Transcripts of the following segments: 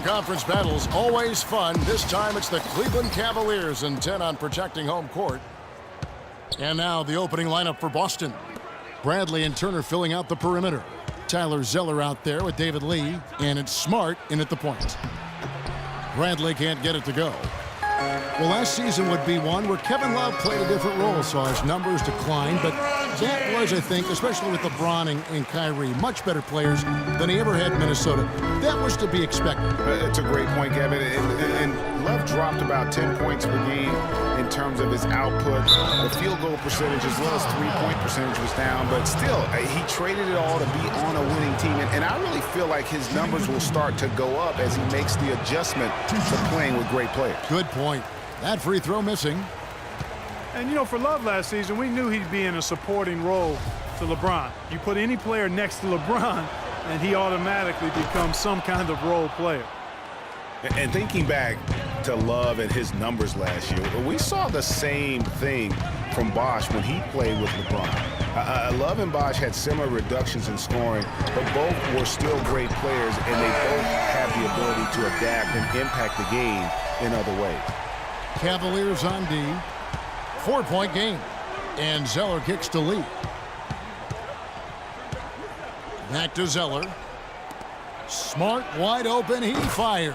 conference battles, always fun. This time it's the Cleveland Cavaliers intent on protecting home court. And now the opening lineup for Boston. Bradley and Turner filling out the perimeter. Tyler Zeller out there with David Lee, and it's Smart in at the point. Bradley can't get it to go. Well, last season would be one where Kevin Love played a different role, saw his numbers decline, but that was, I think, especially with LeBron and Kyrie, much better players than he ever had in Minnesota. That was to be expected. It's a great point, Kevin. And Love dropped about 10 points per game in terms of his output. The field goal percentage as well as three-point percentage was down, but still, he traded it all to be on a winning team. And I really feel like his numbers will start to go up as he makes the adjustment to playing with great players. Good point. That free throw missing. And, you know, for Love last season, we knew he'd be in a supporting role to LeBron. You put any player next to LeBron, and he automatically becomes some kind of role player. And thinking back to Love and his numbers last year, we saw the same thing from Bosh when he played with LeBron. Love and Bosh had similar reductions in scoring, but both were still great players, and they both have the ability to adapt and impact the game in other ways. Cavaliers on D. 4-point game. And Zeller kicks to Lee. Back to Zeller. Smart wide open. He fires.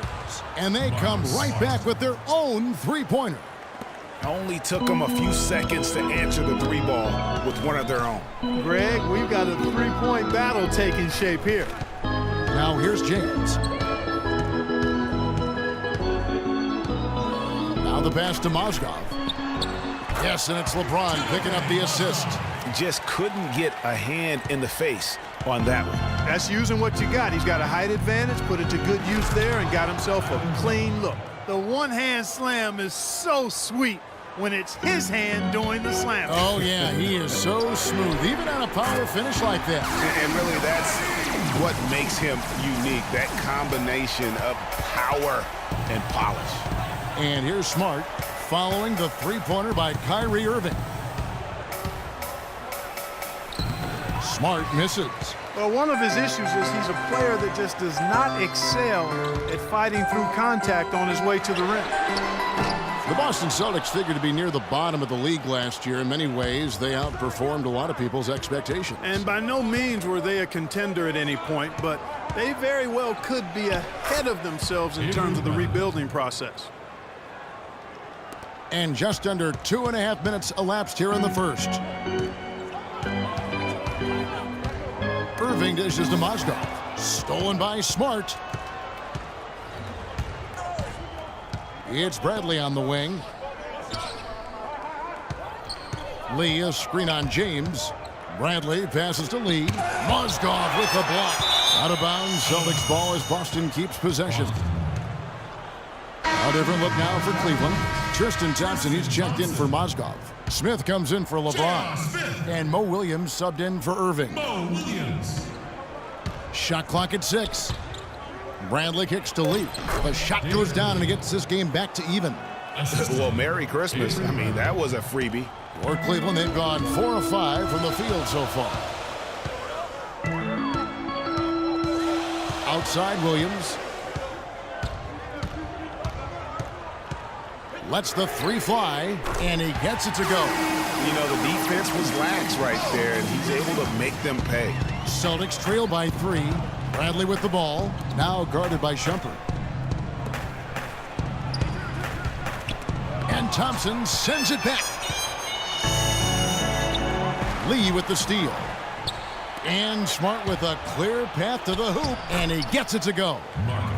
And they come right back with their own three-pointer. Only took them a few seconds to answer the three ball with one of their own. Greg, we've got a three-point battle taking shape here. Now here's James. Now the pass to Mozgov. Yes, and it's LeBron picking up the assist. Just couldn't get a hand in the face on that one. That's using what you got. He's got a height advantage, put it to good use there, and got himself a clean look. The one-hand slam is so sweet when it's his hand doing the slam. Oh, yeah, he is so smooth, even on a power finish like that. And really, that's what makes him unique, that combination of power and polish. And here's Smart following the three-pointer by Kyrie Irving. Smart misses. Well, one of his issues is he's a player that just does not excel at fighting through contact on his way to the rim. The Boston Celtics figured to be near the bottom of the league last year. In many ways, they outperformed a lot of people's expectations. And by no means were they a contender at any point, but they very well could be ahead of themselves in terms of the rebuilding process. And just under 2.5 minutes elapsed here in the first. Irving dishes to Mozgov. Stolen by Smart. It's Bradley on the wing. Lee, a screen on James. Bradley passes to Lee. Mozgov with the block. Out of bounds, Celtics ball as Boston keeps possession. A different look now for Cleveland. Tristan Thompson, he's checked in for Mozgov. Smith comes in for LeBron. And Mo Williams subbed in for Irving. Shot clock at 6. Bradley kicks to Lee. The shot goes down and it gets this game back to even. Well, Merry Christmas. I mean, that was a freebie. For Cleveland, they've gone 4 of 5 from the field so far. Outside Williams. Lets the three fly, and he gets it to go. You know, the defense was lax right there, and he's able to make them pay. Celtics trail by 3. Bradley with the ball, now guarded by Shumpert. And Thompson sends it back. Lee with the steal. And Smart with a clear path to the hoop, and he gets it to go.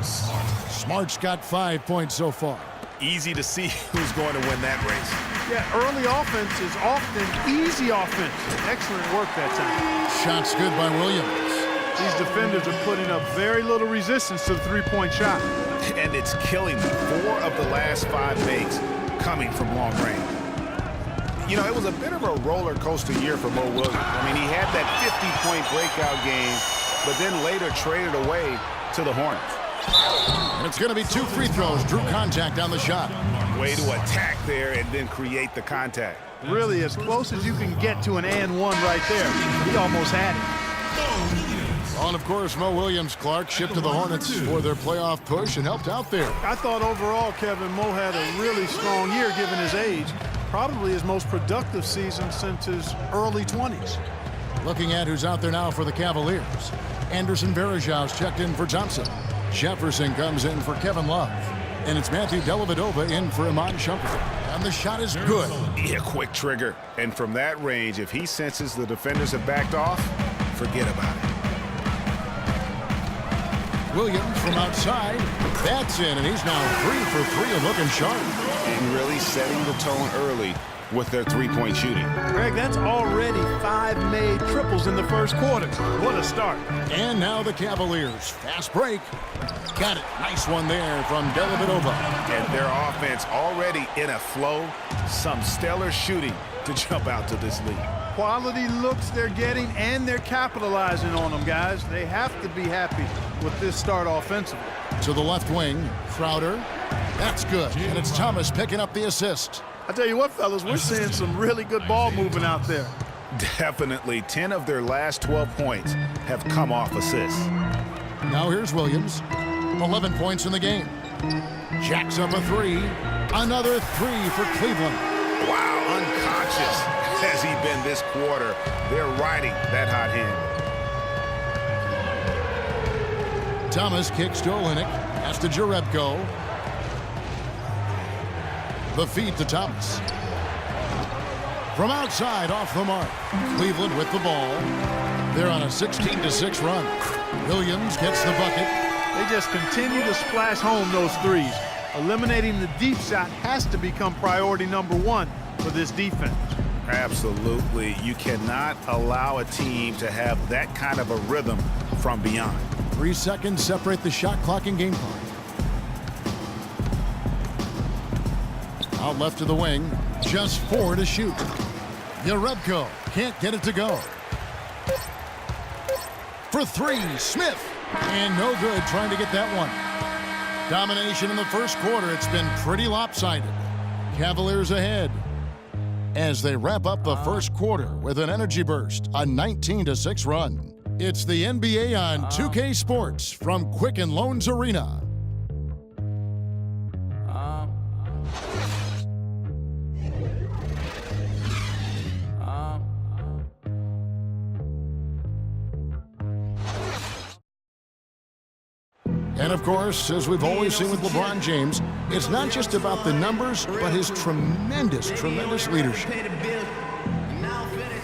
Smart's got 5 points so far. Easy to see who's going to win that race. Yeah, early offense is often easy offense. Excellent work that time. Shot's good by Williams. These defenders are putting up very little resistance to the three-point shot. And it's killing them. 4 of the last 5 makes coming from long range. You know, it was a bit of a roller coaster year for Mo Williams. I mean, he had that 50-point breakout game, but then later traded away to the Hornets. And it's going to be 2 free throws. Drew contact on the shot. Way to attack there and then create the contact. Really, as close as you can get to an and one right there. He almost had it. On and of course, Mo Williams, Clark, shipped to the Hornets for their playoff push and helped out there. I thought overall, Kevin, Mo had a really strong year given his age. Probably his most productive season since his early 20s. Looking at who's out there now for the Cavaliers. Anderson Varejau's checked in for Thompson. Jefferson comes in for Kevin Love. And it's Matthew Dellavedova in for Iman Shumpert. And the shot is good. Yeah, quick trigger. And from that range, if he senses the defenders have backed off, forget about it. Williams from outside. That's in, and he's now 3 for 3 and looking sharp. And really setting the tone early with their three-point shooting. Greg, that's already 5 made triples in the first quarter. What a start. And now the Cavaliers. Fast break. Got it. Nice one there from Dellavedova. And their offense already in a flow. Some stellar shooting to jump out to this lead. Quality looks they're getting, and they're capitalizing on them, guys. They have to be happy with this start offensively. To the left wing, Crowder. That's good. And it's Thomas picking up the assist. I tell you what, fellas, we're seeing some really good ball moving out there. Definitely 10 of their last 12 points have come off assists. Now here's Williams. 11 points in the game. Jacks up a 3. Another 3 for Cleveland. Wow, unconscious has he been this quarter. They're riding that hot hand. Thomas kicks to Olynyk. Pass to Jerebko. The feed to Thomas. From outside, off the mark. Cleveland with the ball. They're on a 16-6 run. Williams gets the bucket. They just continue to splash home those threes. Eliminating the deep shot has to become priority number 1 for this defense. Absolutely. You cannot allow a team to have that kind of a rhythm from beyond. 3 seconds separate the shot clock and game clock. Out left to the wing. Just 4 to shoot. Jerebko can't get it to go. For 3, Smith. And no good trying to get that one. Domination in the first quarter. It's been pretty lopsided. Cavaliers ahead as they wrap up the first quarter with an energy burst, a 19-6 run. It's the NBA on 2K Sports from Quicken Loans Arena. And of course, as we've always seen with LeBron James, it's not just about the numbers, but his tremendous leadership.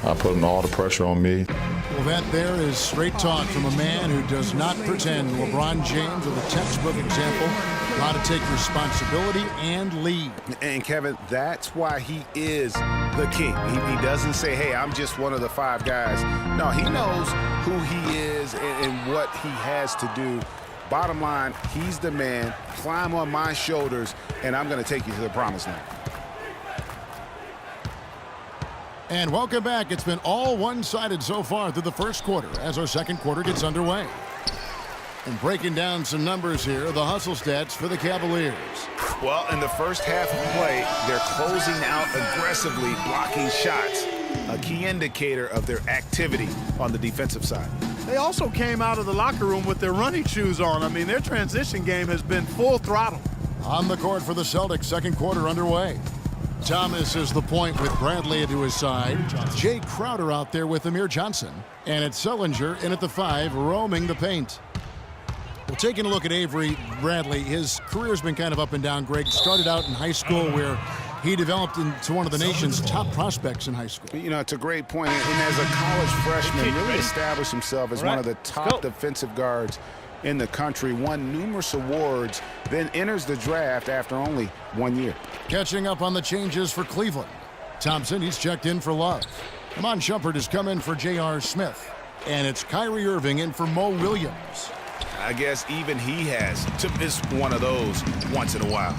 I put all the pressure on me. Well, that there is straight talk from a man who does not pretend. LeBron James is a textbook example of how to take responsibility and lead. And Kevin, that's why he is the king. He doesn't say, hey, I'm just one of the 5 guys. No, he knows who he is and what he has to do. Bottom line, he's the man. Climb on my shoulders, and I'm going to take you to the promised land. And welcome back. It's been all one-sided so far through the first quarter as our second quarter gets underway. And breaking down some numbers here, the hustle stats for the Cavaliers. Well, in the first half of play, they're closing out aggressively, blocking shots, a key indicator of their activity on the defensive side. They also came out of the locker room with their running shoes on. I mean, their transition game has been full throttle. On the court for the Celtics, second quarter underway. Thomas is the point with Bradley to his side. Jay Crowder out there with Amir Johnson. And it's Sullinger in at the 5, roaming the paint. Well, taking a look at Avery Bradley, his career's been kind of up and down, Greg. Started out in high school where he developed into one of the nation's top prospects in high school. You know, it's a great point. And as a college freshman, really established himself as one of the top defensive guards in the country, won numerous awards, then enters the draft after only 1 year. Catching up on the changes for Cleveland. Thompson, he's checked in for Love. Iman Shumpert has come in for J.R. Smith. And it's Kyrie Irving in for Mo Williams. I guess even he has to miss one of those once in a while.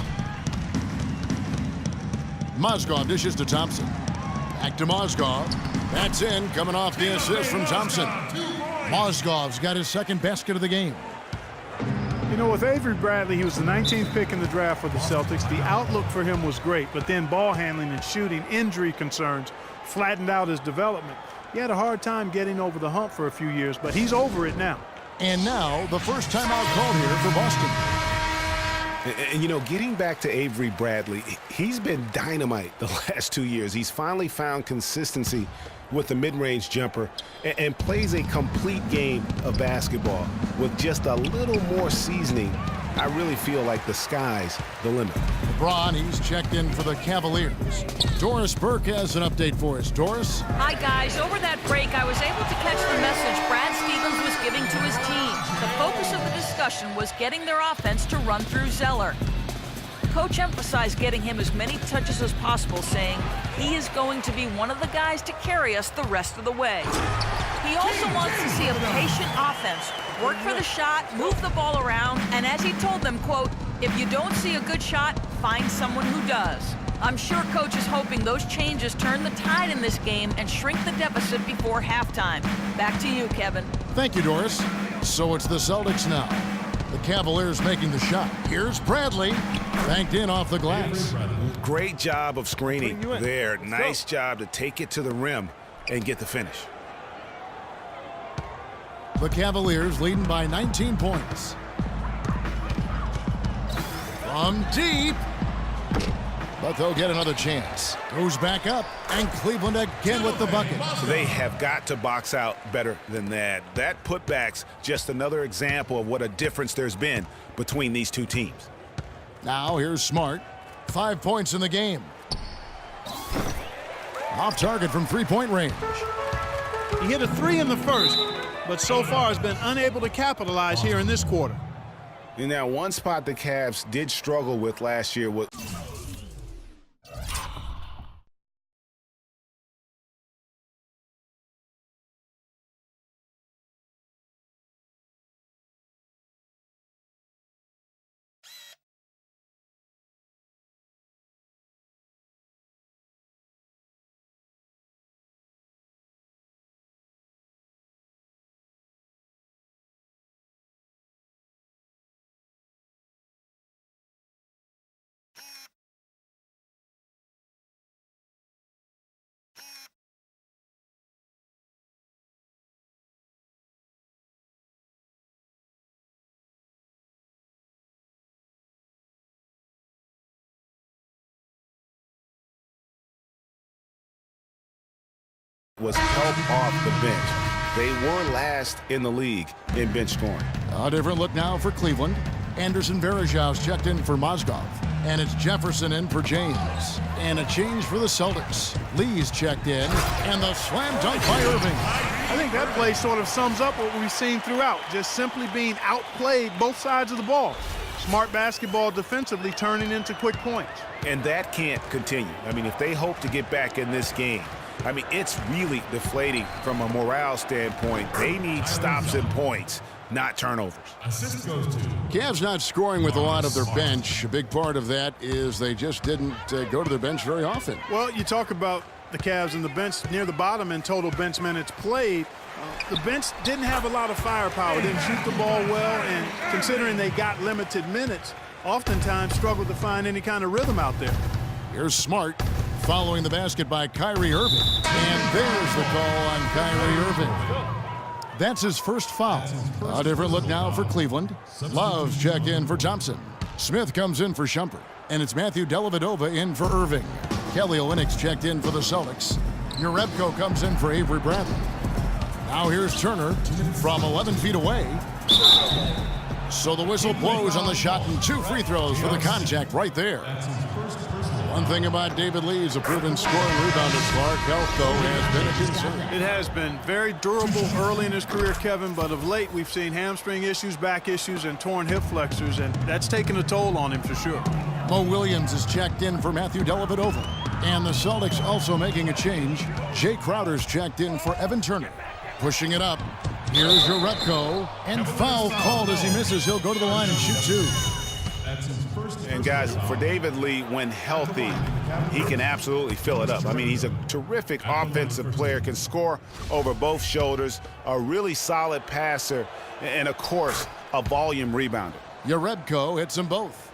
Mozgov dishes to Thompson. Back to Mozgov. That's in, coming off the assist from Thompson. Mozgov's got his second basket of the game. You know, with Avery Bradley, he was the 19th pick in the draft for the Celtics. The outlook for him was great, but then ball handling and shooting, injury concerns flattened out his development. He had a hard time getting over the hump for a few years, but he's over it now. And now the first timeout called here for Boston. And, you know, getting back to Avery Bradley, he's been dynamite the last 2 years. He's finally found consistency with the mid-range jumper and plays a complete game of basketball. With just a little more seasoning, I really feel like the sky's the limit. LeBron, he's checked in for the Cavaliers. Doris Burke has an update for us. Doris? Hi, guys. Over that break, I was able to catch the message Brad Stevens was giving to his team. The focus of the discussion was getting their offense to run through Zeller. Coach emphasized getting him as many touches as possible, saying he is going to be one of the guys to carry us the rest of the way. He also wants to see a patient offense, work for the shot, move the ball around, and as he told them, quote, if you don't see a good shot, find someone who does. I'm sure Coach is hoping those changes turn the tide in this game and shrink the deficit before halftime. Back to you, Kevin. Thank you, Doris. So it's the Celtics now. The Cavaliers making the shot. Here's Bradley. Banked in off the glass. Great job of screening there. Nice job to take it to the rim and get the finish. The Cavaliers leading by 19 points. From deep. But they'll get another chance. Goes back up, and Cleveland again with the bucket. They have got to box out better than that. That putback's just another example of what a difference there's been between these two teams. Now here's Smart. 5 points in the game. Off target from three-point range. He hit a 3 in the first, but so far has been unable to capitalize here in this quarter. And now one spot the Cavs did struggle with last year was help off the bench. They were last in the league in bench scoring. A different look now for Cleveland. Anderson Varejau's checked in for Mozgov. And it's Jefferson in for James. And a change for the Celtics. Lee's checked in. And the slam dunk by Irving. I think that play sort of sums up what we've seen throughout. Just simply being outplayed both sides of the ball. Smart basketball defensively turning into quick points. And that can't continue. I mean, if they hope to get back in this game, I mean, it's really deflating from a morale standpoint. They need stops and points, not turnovers. Cavs not scoring with a lot of their bench. A big part of that is they just didn't go to their bench very often. Well, you talk about the Cavs and the bench near the bottom in total bench minutes played. The bench didn't have a lot of firepower, didn't shoot the ball well, and considering they got limited minutes, oftentimes struggled to find any kind of rhythm out there. Here's Smart following the basket by Kyrie Irving. And there's the call on Kyrie Irving. That's his first foul. A different look now for Cleveland. Love's checked in for Thompson. Smith comes in for Shumpert. And it's Matthew Dellavedova in for Irving. Kelly Olynyk's checked in for the Celtics. Jerebko comes in for Avery Bradley. Now here's Turner from 11 feet away. So the whistle blows on the shot and 2 free throws for the contact right there. One thing about David Lee is a proven scoring rebounder. Clark health, though, has been a concern. It has been very durable early in his career, Kevin, but of late we've seen hamstring issues, back issues, and torn hip flexors, and that's taken a toll on him for sure. Mo Williams is checked in for Matthew Dellavedova. And the Celtics also making a change. Jay Crowder's checked in for Evan Turner. Pushing it up. Here's Jerebko. And foul called as he misses. He'll go to the line and shoot 2. And guys, for David Lee, when healthy, he can absolutely fill it up. I mean, he's a terrific offensive player, can score over both shoulders, a really solid passer, and of course, a volume rebounder. Jerebko hits them both.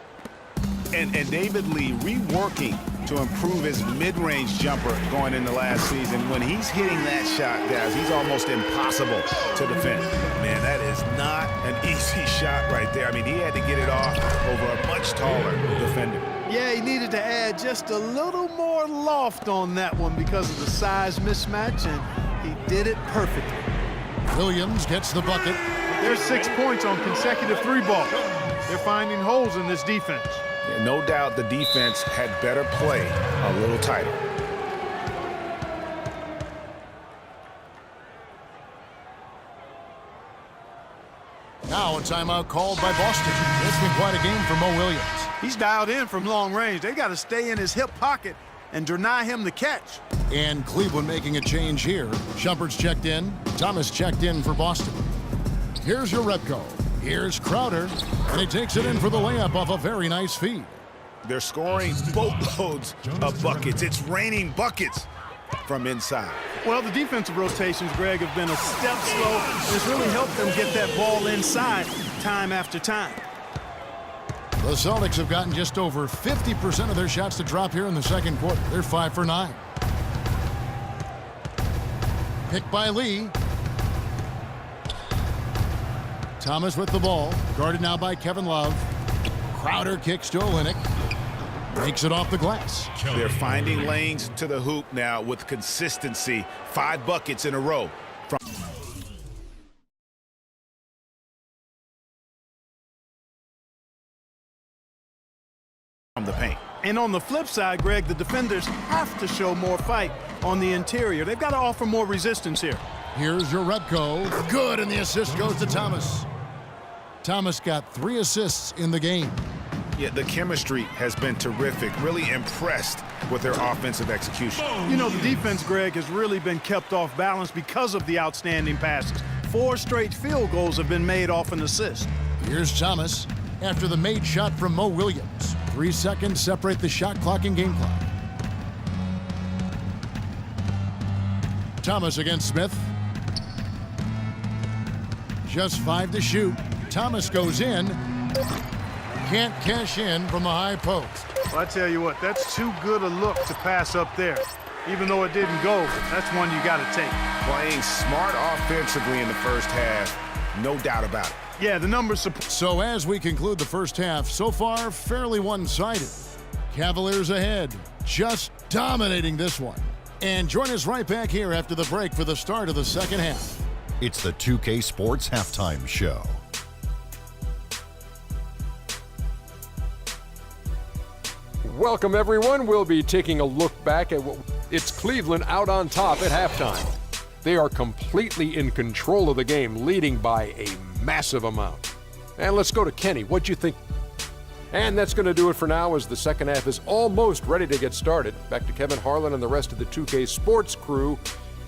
And David Lee reworking to improve his mid-range jumper going into last season. When he's hitting that shot, guys, he's almost impossible to defend. Man, that is not an easy shot right there. I mean, he had to get it off over a much taller defender. Yeah, he needed to add just a little more loft on that one because of the size mismatch, and he did it perfectly. Williams gets the bucket. There's 6 points on consecutive three-ball. They're finding holes in this defense. Yeah, no doubt the defense had better play a little tighter. Now a timeout called by Boston. It's been quite a game for Mo Williams. He's dialed in from long range. They got to stay in his hip pocket and deny him the catch. And Cleveland making a change here. Shumpert's checked in. Thomas checked in for Boston. Here's your Repco. Here's Crowder, and he takes it in for the layup off a very nice feed. They're scoring boatloads of buckets. It's raining buckets from inside. Well, the defensive rotations, Greg, have been a step slow, and it's really helped them get that ball inside time after time. The Celtics have gotten just over 50% of their shots to drop here in the second quarter. They're 5 for 9. Picked by Lee. Thomas with the ball, guarded now by Kevin Love. Crowder kicks to Olynyk. Makes it off the glass. They're finding lanes to the hoop now with consistency. 5 buckets in a row from the paint. And on the flip side, Greg, the defenders have to show more fight on the interior. They've got to offer more resistance here. Here's your Repco. Good, and the assist goes to Thomas. Thomas got 3 assists in the game. Yeah, the chemistry has been terrific. Really impressed with their offensive execution. You know, the defense, Greg, has really been kept off balance because of the outstanding passes. 4 straight field goals have been made off an assist. Here's Thomas after the made shot from Mo Williams. 3 seconds separate the shot clock and game clock. Thomas against Smith. Just 5 to shoot. Thomas goes in. Can't cash in from the high post. Well, I tell you what, that's too good a look to pass up there. Even though it didn't go, that's one you got to take. Playing smart offensively in the first half, no doubt about it. Yeah, the numbers support. So as we conclude the first half, so far fairly one-sided. Cavaliers ahead, just dominating this one. And join us right back here after the break for the start of the second half. It's the 2K Sports Halftime Show. Welcome, everyone. We'll be taking a look back at it's Cleveland out on top at halftime. They are completely in control of the game, leading by a massive amount. And let's go to Kenny. What'd you think? And that's going to do it for now as the second half is almost ready to get started. Back to Kevin Harlan and the rest of the 2K Sports crew.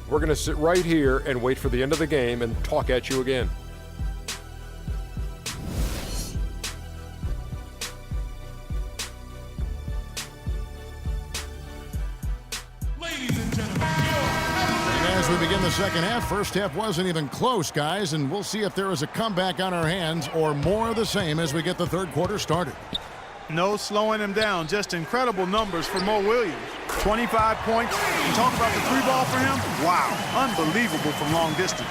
We're going to sit right here and wait for the end of the game and talk at you again. As we begin the second half, first half wasn't even close, guys, and we'll see if there is a comeback on our hands or more of the same as we get the third quarter started. No slowing him down. Just incredible numbers for Mo Williams. 25 points. And talk about the 3-ball for him. Wow. Unbelievable from long distance.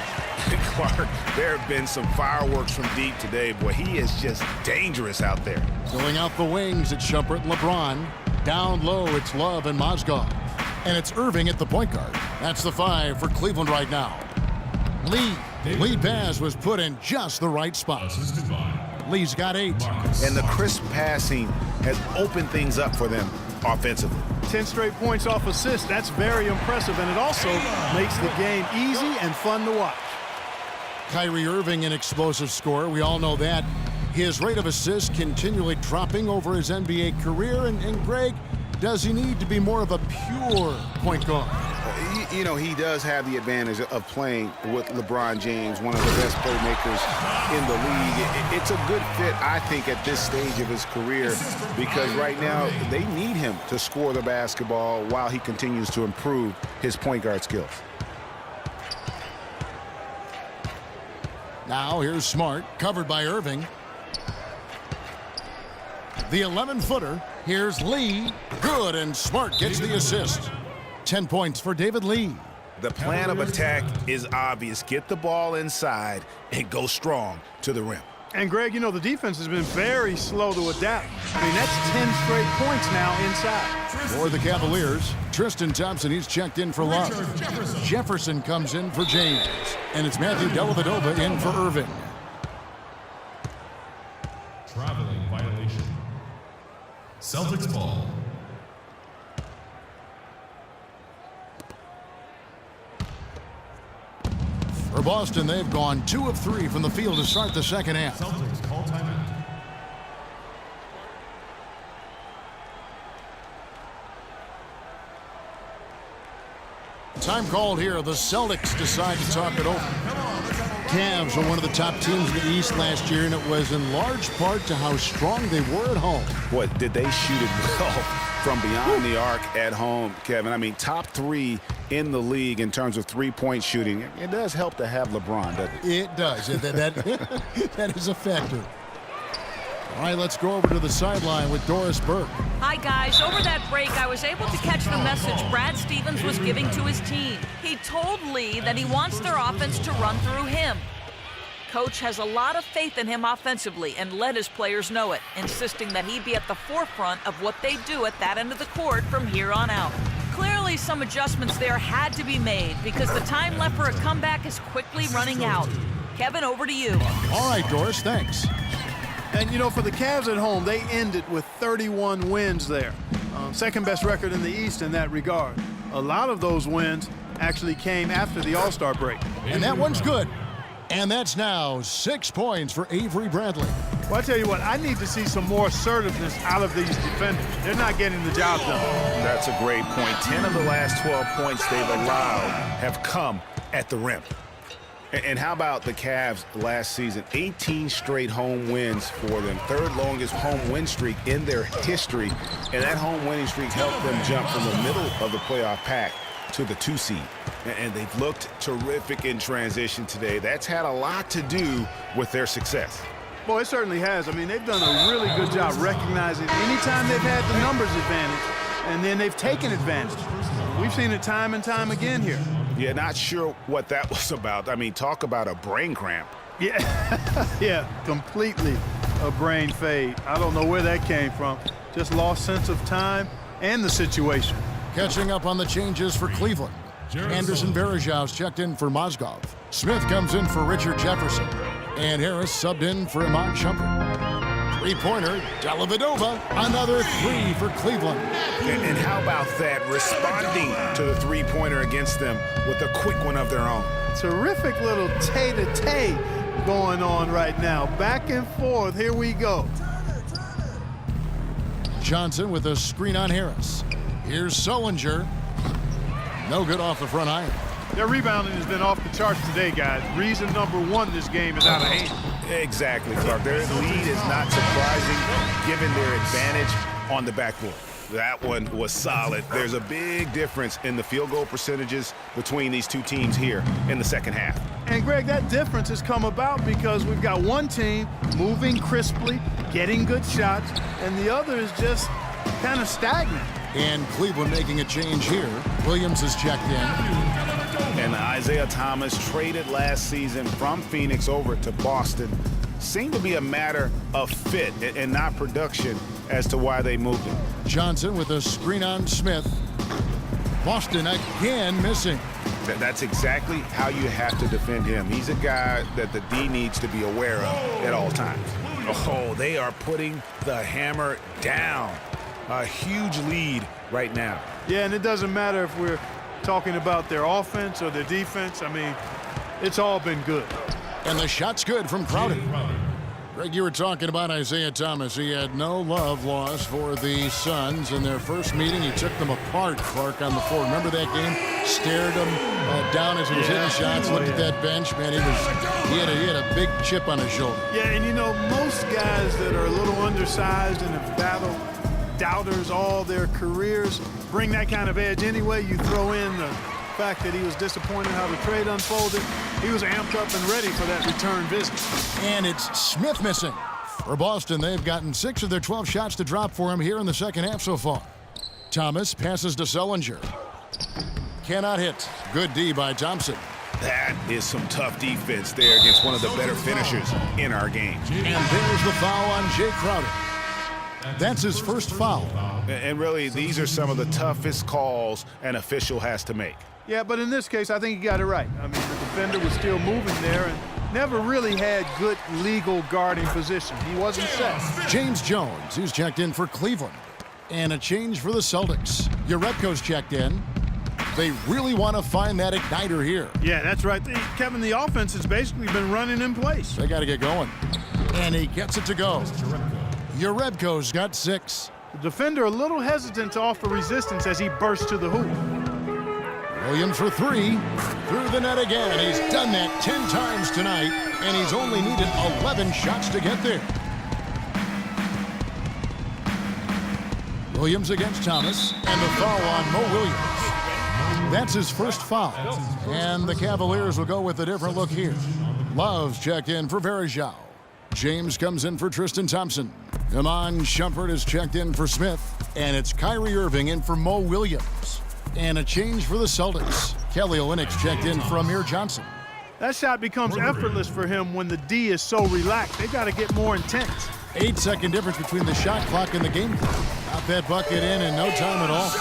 Clark, there have been some fireworks from deep today. Boy, he is just dangerous out there. Filling out the wings, it's Shumpert and LeBron. Down low, it's Love and Mozgov. And it's Irving at the point guard. That's the 5 for Cleveland right now. Lead pass was put in just the right spot. Lee's got 8. And the crisp passing has opened things up for them offensively. 10 straight points off assists. That's very impressive, and it also makes the game easy and fun to watch. Kyrie Irving, an explosive scorer. We all know that. His rate of assists continually dropping over his NBA career. And Greg, does he need to be more of a pure point guard? You know, he does have the advantage of playing with LeBron James, one of the best playmakers in the league. It's a good fit, I think, at this stage of his career because right now they need him to score the basketball while he continues to improve his point guard skills. Now here's Smart, covered by Irving. The 11-footer. Here's Lee. Good, and Smart gets the assist. 10 points for David Lee. The plan of attack is obvious. Get the ball inside and go strong to the rim. And, Greg, you know, the defense has been very slow to adapt. I mean, that's 10 straight points now inside. For the Cavaliers, Tristan Thompson, he's checked in for Love. Jefferson comes in for James. And it's Matthew Dellavedova in for Irving. Traveling violation. Celtics ball. For Boston, they've gone 2 of 3 from the field to start the second half. Celtics call timeout. Time called here. The Celtics decide to talk it over. Cavs were one of the top teams in the East last year, and it was in large part to how strong they were at home. What, did they shoot it well from beyond the arc at home, Kevin? I mean, top 3 in the league in terms of three-point shooting. It does help to have LeBron, doesn't it? It does. That is a factor. All right, let's go over to the sideline with Doris Burke. Hi, guys. Over that break, I was able to catch the message Brad Stevens was giving to his team. He told Lee that he wants their offense to run through him. Coach has a lot of faith in him offensively and let his players know it, insisting that he be at the forefront of what they do at that end of the court from here on out. Clearly, some adjustments there had to be made because the time left for a comeback is quickly running out. Kevin, over to you. All right, Doris, thanks. And, you know, for the Cavs at home, they ended with 31 wins there. Second best record in the East in that regard. A lot of those wins actually came after the All-Star break. And that one's good. And that's now 6 points for Avery Bradley. Well, I tell you what, I need to see some more assertiveness out of these defenders. They're not getting the job done. That's a great point. 10 of the last 12 points they've allowed have come at the rim. And how about the Cavs last season? 18 straight home wins for them. Third longest home win streak in their history. And that home winning streak helped them jump from the middle of the playoff pack to the 2 seed. And they've looked terrific in transition today. That's had a lot to do with their success. Boy, it certainly has. I mean, they've done a really good job recognizing anytime they've had the numbers advantage, and then they've taken advantage. We've seen it time and time again here. Yeah, not sure what that was about. I mean, talk about a brain cramp. Yeah, yeah, completely a brain fade. I don't know where that came from. Just lost sense of time and the situation. Catching up on the changes for Cleveland. Anderson Varejau's checked in for Mozgov. Smith comes in for Richard Jefferson. And Harris subbed in for Iman Shumpert. Three-pointer, Dellavedova, another 3 for Cleveland. And how about that, responding to the three-pointer against them with a quick one of their own. Terrific little tay-to-tay going on right now. Back and forth, here we go. Johnson with a screen on Harris. Here's Sullinger. No good off the front iron. Their rebounding has been off the charts today, guys. Reason number 1, this game is out of hand. Exactly, Clark. Their lead is not surprising given their advantage on the backboard. That one was solid. There's a big difference in the field goal percentages between these two teams here in the second half. And, Greg, that difference has come about because we've got one team moving crisply, getting good shots, and the other is just kind of stagnant. And Cleveland making a change here. Williams is checked in. And Isaiah Thomas, traded last season from Phoenix over to Boston, seemed to be a matter of fit and not production as to why they moved him. Johnson with a screen on Smith. Boston again missing. That's exactly how you have to defend him. He's a guy that the D needs to be aware of at all times. Oh, they are putting the hammer down. A huge lead right now. Yeah, and it doesn't matter if we're talking about their offense or their defense. I mean, it's all been good. And the shot's good from Crowder. Greg, you were talking about Isaiah Thomas. He had no love lost for the Suns in their first meeting. He took them apart, Clark, on the floor. Remember that game? Stared him down as he was hitting shots, looked at that bench. Man, he had a big chip on his shoulder. Yeah, and you know, most guys that are a little undersized and have battled doubters all their careers bring that kind of edge anyway. You throw in the fact that he was disappointed how the trade unfolded. He was amped up and ready for that return visit. And it's Smith missing. For Boston, they've gotten 6 of their 12 shots to drop for him here in the second half so far. Thomas passes to Sullinger. Cannot hit. Good D by Thompson. That is some tough defense there against one of the better finishers in our game. And there's the foul on Jay Crowder. That's his first foul. And really, these are some of the toughest calls an official has to make. Yeah, but in this case, I think he got it right. I mean, the defender was still moving there and never really had good legal guarding position. He wasn't set. James Jones, who's checked in for Cleveland. And a change for the Celtics. Urebko's checked in. They really want to find that igniter here. Yeah, that's right. Kevin, the offense has basically been running in place. They got to get going. And he gets it to go. Urebko's got 6. The defender a little hesitant to offer resistance as he bursts to the hoop. Williams for 3. Through the net again. He's done that 10 times tonight, and he's only needed 11 shots to get there. Williams against Thomas, and the foul on Mo Williams. That's his first foul. And the Cavaliers will go with a different look here. Love's checked in for Varejao. James comes in for Tristan Thompson. Iman Shumpert is checked in for Smith. And it's Kyrie Irving in for Mo Williams. And a change for the Celtics. Kelly Olynyk's checked in for Amir Johnson. That shot becomes effortless for him when the D is so relaxed. They got to get more intense. 8-second difference between the shot clock and the game clock. Got that bucket in no time at all.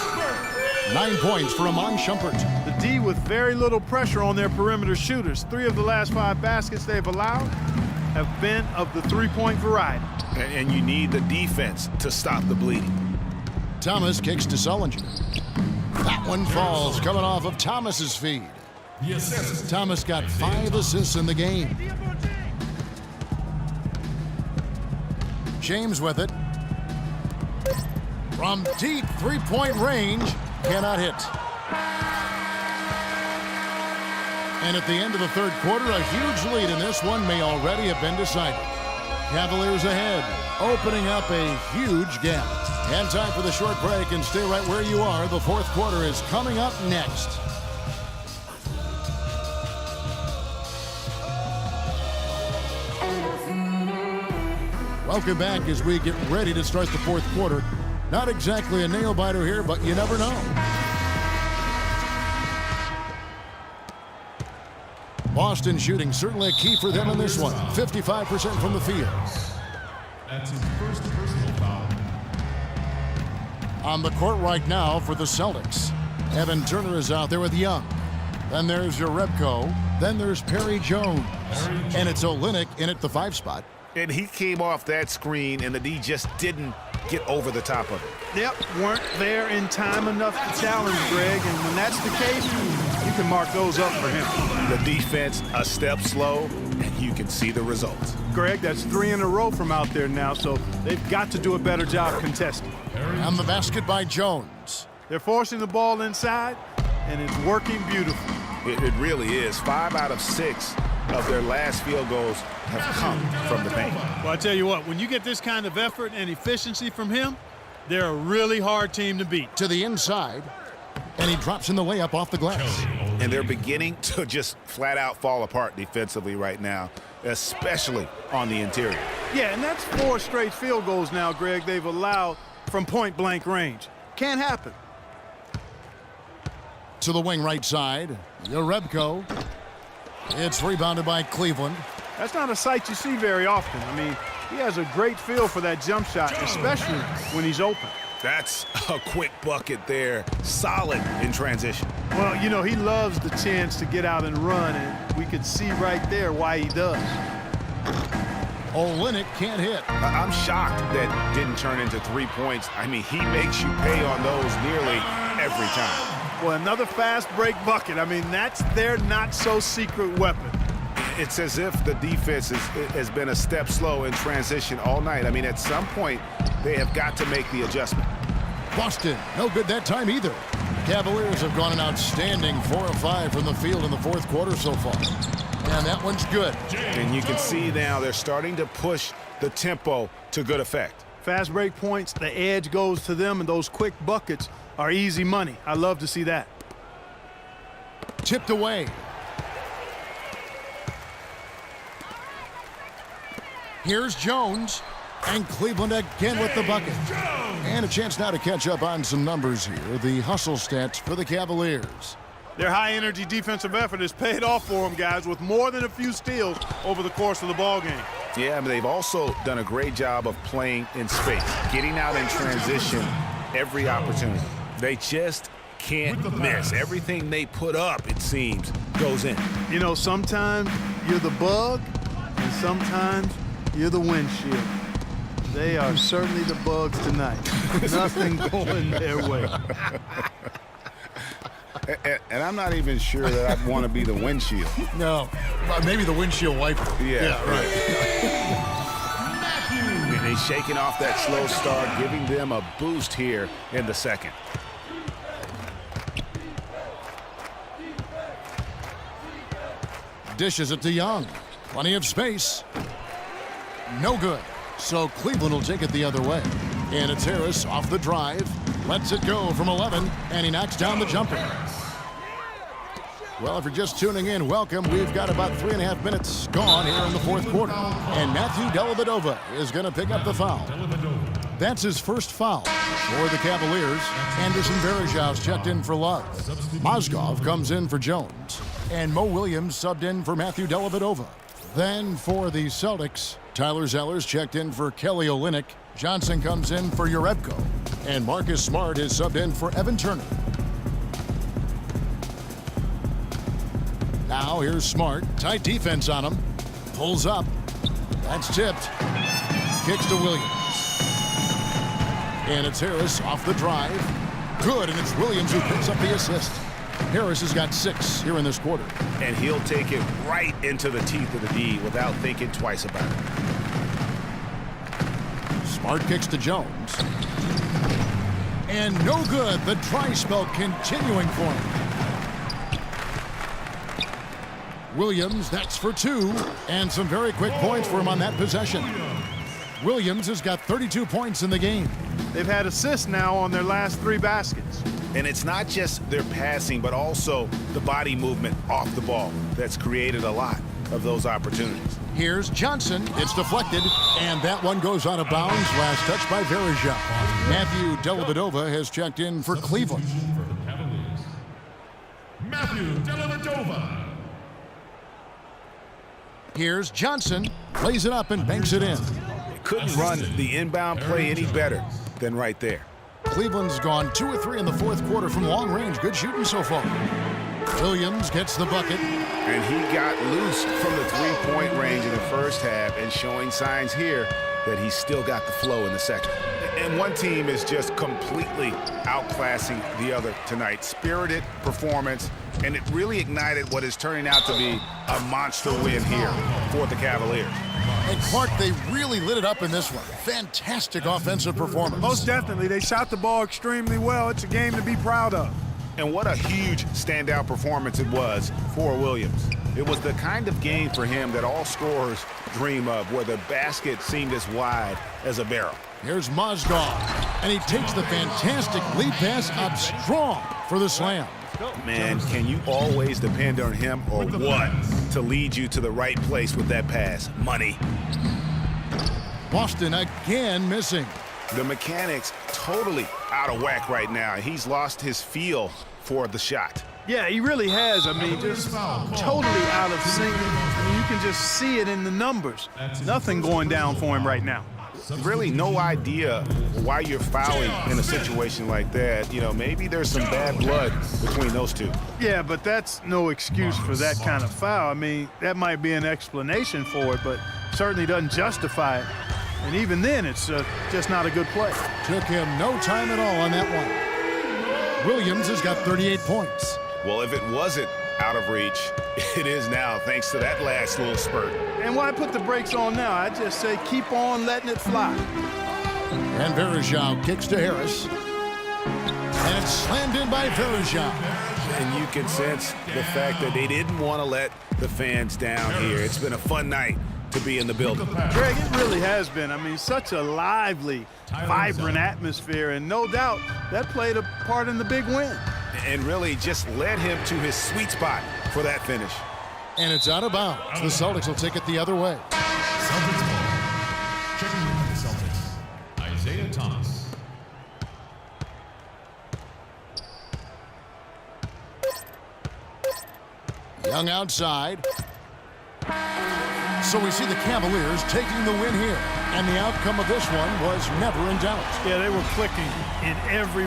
9 points for Iman Shumpert. The D with very little pressure on their perimeter shooters. 3 of the last 5 baskets they've allowed have been of the three-point variety. And you need the defense to stop the bleeding. Thomas kicks to Sullinger. That one falls, coming off of Thomas's feed. Thomas got 5 assists in the game. James with it. From deep three-point range, cannot hit. And at the end of the third quarter, a huge lead in this one may already have been decided. Cavaliers ahead, opening up a huge gap. And time for the short break, and stay right where you are. The fourth quarter is coming up next. Welcome back as we get ready to start the fourth quarter. Not exactly a nail-biter here, but you never know. Boston shooting certainly a key for them in this one. 55% from the field. That's his first personal foul. On the court right now for the Celtics. Evan Turner is out there with Young. Then there's Urebko. Then there's Perry Jones. And it's Olynyk in at the 5 spot. And he came off that screen, and the D just didn't get over the top of it. Yep, weren't there in time enough to challenge Greg, and when that's the case, you can mark those up for him. The defense a step slow, and you can see the results. Greg, that's 3 in a row from out there now, so they've got to do a better job contesting. On the basket by Jones. They're forcing the ball inside, and it's working beautifully. It really is. 5 out of 6 of their last field goals have come from the paint. Well, I tell you what, when you get this kind of effort and efficiency from him, they're a really hard team to beat. To the inside, and he drops in the layup off the glass. And they're beginning to just flat out fall apart defensively right now, especially on the interior. Yeah, and that's 4 straight field goals now, Greg, they've allowed from point-blank range. Can't happen. To the wing right side, Urebko. It's rebounded by Cleveland. That's not a sight you see very often. I mean, he has a great feel for that jump shot, especially when he's open. That's a quick bucket there. Solid in transition. Well, you know, he loves the chance to get out and run, and we could see right there why he does. Olynyk can't hit. I'm shocked that didn't turn into 3 points. I mean, he makes you pay on those nearly every time. Well, another fast break bucket. I mean, that's their not-so-secret weapon. It's as if the defense has been a step slow in transition all night. I mean, at some point, they have got to make the adjustment. Boston, no good that time either. Cavaliers have gone an outstanding 4 of 5 from the field in the fourth quarter so far. And that one's good. And you can see now they're starting to push the tempo to good effect. Fast break points, the edge goes to them, and those quick buckets are easy money. I love to see that. Tipped away. Here's Jones. And Cleveland again with the bucket. And a chance now to catch up on some numbers here. The hustle stats for the Cavaliers. Their high-energy defensive effort has paid off for them, guys, with more than a few steals over the course of the ballgame. Yeah, but they've also done a great job of playing in space, getting out in transition every opportunity. They just can't miss. Everything they put up, it seems, goes in. You know, sometimes you're the bug, and sometimes you're the windshield. They are certainly the bugs tonight. Nothing going their way. And I'm not even sure that I'd want to be the windshield. No, maybe the windshield wiper. Yeah, right. And they're shaking off that slow start, giving them a boost here in the second. Dishes it to Young. Plenty of space. No good. So Cleveland will take it the other way. And it's Harris off the drive. Lets it go from 11, and he knocks down the jumper. Well, if you're just tuning in, welcome. We've got about 3.5 minutes gone here in the fourth quarter. And Matthew Dellavedova is going to pick up the foul. That's his first foul for the Cavaliers. Anderson Varejau's checked in for Love. Mozgov comes in for Jones. And Mo Williams subbed in for Matthew Dellavedova. Then for the Celtics, Tyler Zeller's checked in for Kelly Olynyk. Johnson comes in for Urebko. And Marcus Smart is subbed in for Evan Turner. Now here's Smart. Tight defense on him. Pulls up. That's tipped. Kicks to Williams. And it's Harris off the drive. Good, and it's Williams who picks up the assist. Harris has got 6 here in this quarter. And he'll take it right into the teeth of the D without thinking twice about it. Smart kicks to Jones. And no good. The dry spell continuing for him. Williams, that's for 2. And some very quick points for him on that possession. Williams has got 32 points in the game. They've had assists now on their last 3 baskets. And it's not just their passing, but also the body movement off the ball that's created a lot of those opportunities. Here's Johnson. It's deflected, and that one goes out of bounds. Last touch by Varejau. Matthew Dellavedova has checked in for Cleveland. Matthew Dellavedova. Here's Johnson. Plays it up and banks it in. Couldn't run the inbound play any better than right there. Cleveland's gone 2 or 3 in the fourth quarter from long range. Good shooting so far. Williams gets the bucket. And he got loose from the three-point range in the first half and showing signs here that he's still got the flow in the second. And one team is just completely outclassing the other tonight. Spirited performance, and it really ignited what is turning out to be a monster win here for the Cavaliers. And Clark, they really lit it up in this one. Fantastic offensive performance. Most definitely. They shot the ball extremely well. It's a game to be proud of. And what a huge standout performance it was for Williams. It was the kind of game for him that all scorers dream of, where the basket seemed as wide as a barrel. Here's Mozgov, and he takes the fantastic lead pass up strong for the slam. Man, can you always depend on him or what to lead you to the right place with that pass? Money. Boston again missing. The mechanics totally out of whack right now. He's lost his feel for the shot. Yeah, he really has. I mean, just totally out of sync. I mean, you can just see it in the numbers. Nothing going down for him right now. Really no idea why you're fouling in a situation like that. You know, maybe there's some bad blood between those two. Yeah, but that's no excuse for that kind of foul. I mean, that might be an explanation for it, but certainly doesn't justify it. And even then, it's just not a good play. Took him no time at all on that one. Williams has got 38 points. Well, if it wasn't out of reach, it is now, thanks to that last little spurt. And why put the brakes on now? I just say keep on letting it fly. And Varejau kicks to Harris. And it's slammed in by Varejau. And you can sense the fact that they didn't want to let the fans down here. It's been a fun night to be in the building. Greg, it really has been. I mean, such a lively, vibrant atmosphere, and no doubt that played a part in the big win. And really just led him to his sweet spot for that finish. And it's out of bounds. The Celtics will take it the other way. Celtics ball. Checking in for the Celtics. Young outside. So we see the Cavaliers taking the win here. And the outcome of this one was never in doubt. Yeah, they were clicking in every